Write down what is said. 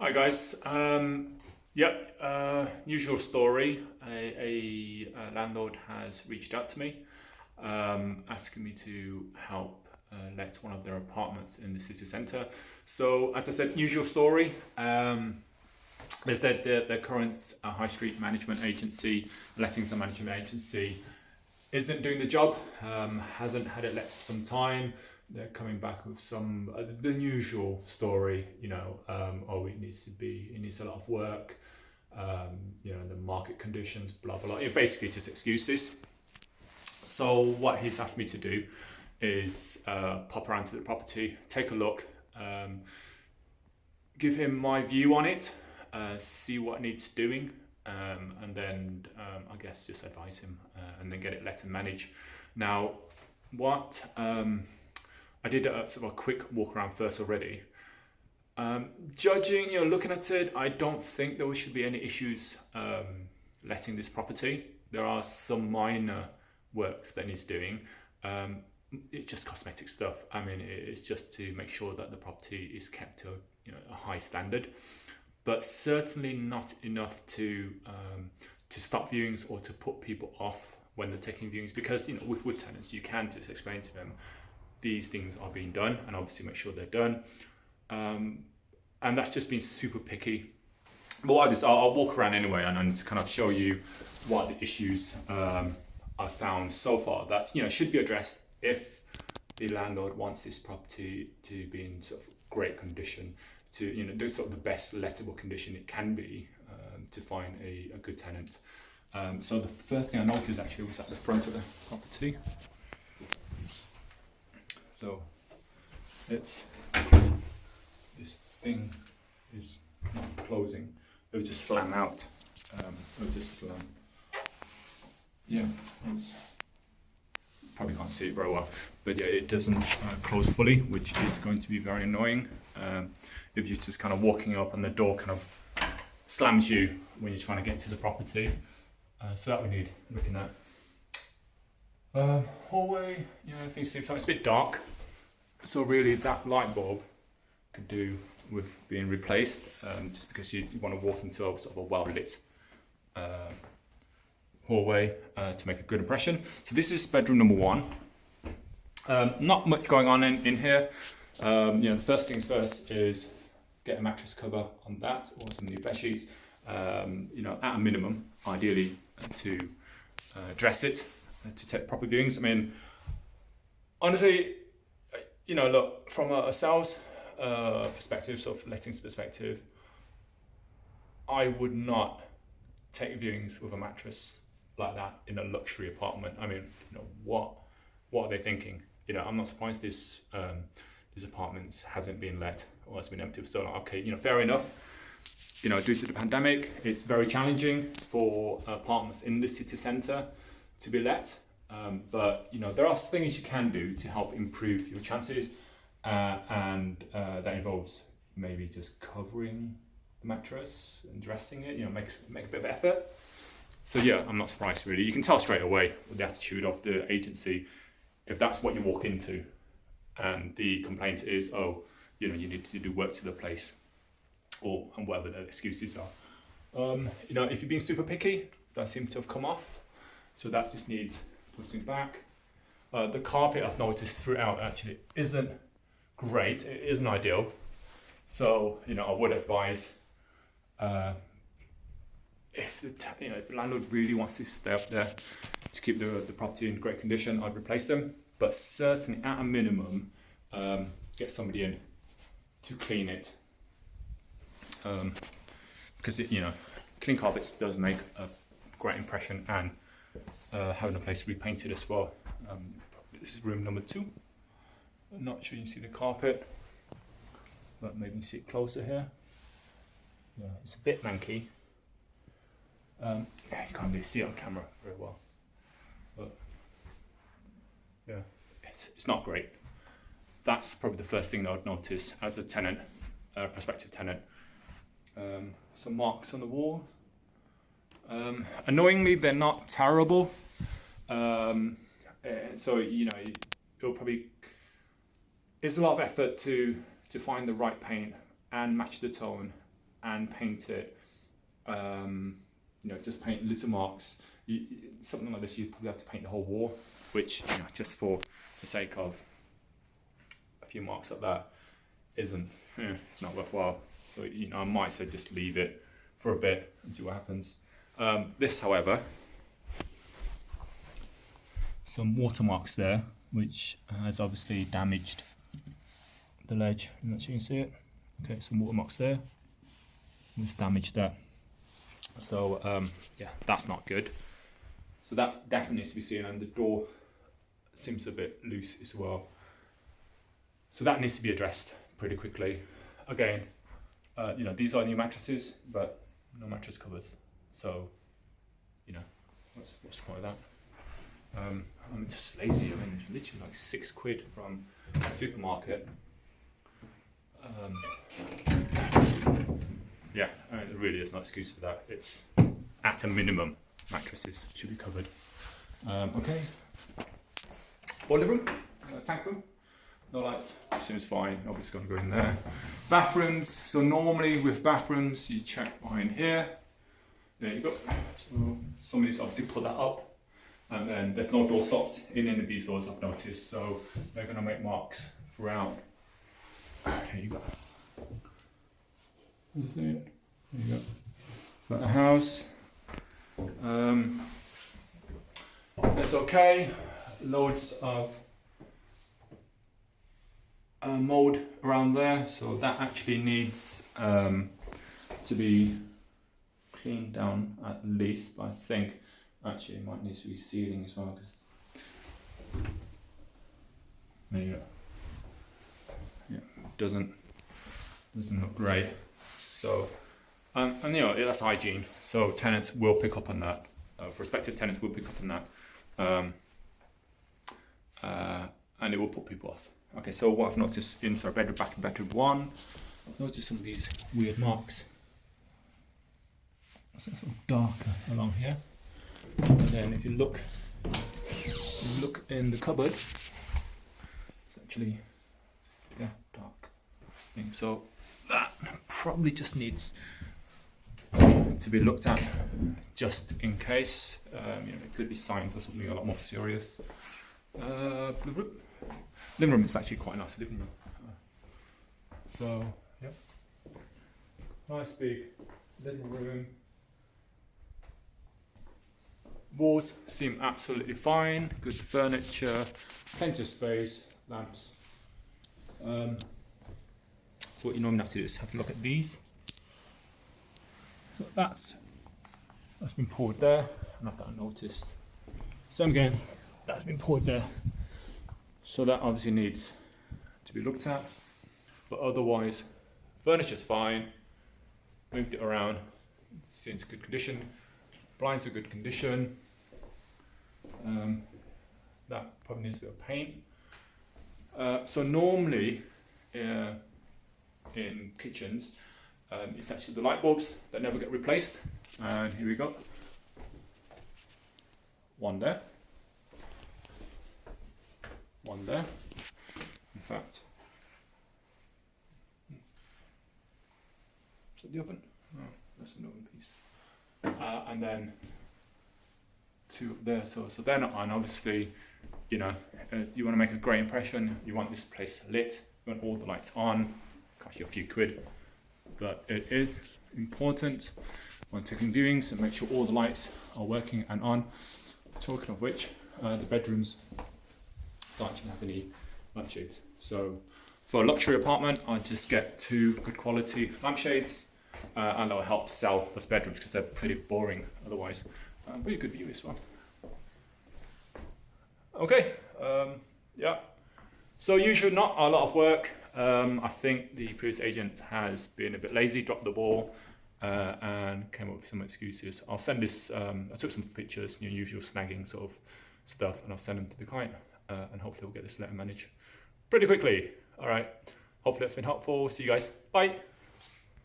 Hi guys. Usual story. A landlord has reached out to me, asking me to help let one of their apartments in the city centre. So, as I said, usual story. There's their current high street management agency, lettings and management agency, isn't doing the job. Hasn't had it let for some time. They're coming back with some the usual story, it needs a lot of work, the market conditions, blah blah. It basically just excuses. So what he's asked me to do is pop around to the property, take a look, give him my view on it, see what needs doing, and then I guess just advise him, and then get it let and manage. Now, what I did a sort of a quick walk around first already. Judging, looking at it, I don't think there should be any issues letting this property. There are some minor works that needs doing. It's just cosmetic stuff. I mean, it's just to make sure that the property is kept to a high standard, but certainly not enough to stop viewings or to put people off when they're taking viewings. Because with tenants, you can just explain to them these things are being done, and obviously make sure they're done. And that's just being super picky. But what I do, I'll walk around anyway and kind of show you what the issues I've found so far that should be addressed if the landlord wants this property to be in sort of great condition, to do sort of the best lettable condition it can be, to find a good tenant. So the first thing I noticed actually was at the front of the property. So it's this thing is not closing. It would just slam out. It would just slam. Yeah, probably can't see it very well, but yeah, it doesn't close fully, which is going to be very annoying. If you're just kind of walking up and the door kind of slams you when you're trying to get to the property. So that we need looking at. Hallway, everything seems like it's a bit dark. So really that light bulb could do with being replaced, just because you want to walk into a sort of a well-lit hallway to make a good impression. So this is bedroom number one. Not much going on in here. The first things first is get a mattress cover on that, or some new bed sheets. At a minimum, ideally to dress it to take proper viewings. I mean, honestly, look, from a sales perspective, sort of lettings perspective, I would not take viewings with a mattress like that in a luxury apartment. I mean, what are they thinking? I'm not surprised this apartment hasn't been let or has been empty for so long. Okay, fair enough. Due to the pandemic, it's very challenging for apartments in the city centre to be let. But there are things you can do to help improve your chances, and that involves maybe just covering the mattress and dressing it. Make a bit of effort. So yeah, I'm not surprised really. You can tell straight away with the attitude of the agency if that's what you walk into, and the complaint is, you need to do work to the place, and whatever the excuses are. If you're being super picky, that seems to have come off. So that just needs putting back. The carpet I've noticed throughout actually isn't great. It isn't ideal. So I would advise if the landlord really wants to stay up there to keep the property in great condition, I'd replace them. But certainly at a minimum, get somebody in to clean it. Because clean carpets does make a great impression, and having a place repainted as well. This is room number 2. I'm not sure you can see the carpet, but maybe you can see it closer here. Yeah, it's a bit manky. You can't really see it on camera very well, but yeah, it's not great. That's probably the first thing that I'd notice as a tenant, prospective tenant. Some marks on the wall. Annoyingly, they're not terrible. So it'll probably. It's a lot of effort to find the right paint and match the tone and paint it, just paint little marks. Something like this, you'd probably have to paint the whole wall, which, just for the sake of a few marks like that, it's not worthwhile. So, I might say just leave it for a bit and see what happens. This, however, some watermarks there, which has obviously damaged the ledge. I'm not sure you can see it. Okay, some watermarks there. It's damaged that. So yeah, that's not good. So that definitely needs to be seen, and the door seems a bit loose as well. So that needs to be addressed pretty quickly. Again, these are new mattresses, but no mattress covers. So, what's the point of that? I'm just lazy. I mean, it's literally like £6 from the supermarket. Yeah, it really is no excuse for that. It's at a minimum, mattresses should be covered. Okay. Boiler room, tank room, no lights, seems fine, obviously going to go in there. Bathrooms, so normally with bathrooms, you check behind here. There you go. So somebody's obviously put that up. And then there's no door stops in any of these doors, I've noticed, so they're going to make marks throughout. There you go. You see it? There you go. Front of the house. It's okay. Loads of mold around there, so that actually needs to be cleaned down at least. But I think actually it might need to be sealing as well, because there you go. Yeah, doesn't look great. So, and that's hygiene. So tenants will pick up on that. Prospective tenants will pick up on that, and it will put people off. Okay, so what I've noticed in bedroom, back in bedroom 1, I've noticed some of these weird marks. So sort of darker along here. And then if you look in the cupboard, it's actually dark. So that probably just needs to be looked at, just in case. It could be signs of something a lot more serious. Living room is actually quite a nice living room. So yep, nice big living room. Walls seem absolutely fine, good furniture, plenty of space, lamps. So what you normally have to do is have a look at these. So that's been poured there, not that I noticed. So again, that's been poured there. So that obviously needs to be looked at, but otherwise, furniture's fine. Moved it around, it's in good condition. Blinds are good condition. That probably needs a bit of paint. So normally in kitchens, it's actually the light bulbs that never get replaced. And here we go. One there. One there. In fact, is that the oven? No, that's an oven piece. And then 2 up there, so they're not on. Obviously, you want to make a great impression. You want this place lit. You want all the lights on. Cost you a few quid, but it is important when taking viewings and make sure all the lights are working and on. Talking of which, the bedrooms don't actually have any lampshades. So for a luxury apartment, I just get 2 good quality lampshades. And that'll help sell those bedrooms because they're pretty boring otherwise. Pretty good view as well. Okay, yeah. So usually not a lot of work. I think the previous agent has been a bit lazy, dropped the ball, and came up with some excuses. I'll send this, I took some pictures, usual snagging sort of stuff, and I'll send them to the client, and hopefully we'll get this letter managed pretty quickly. All right, hopefully that's been helpful. See you guys, bye.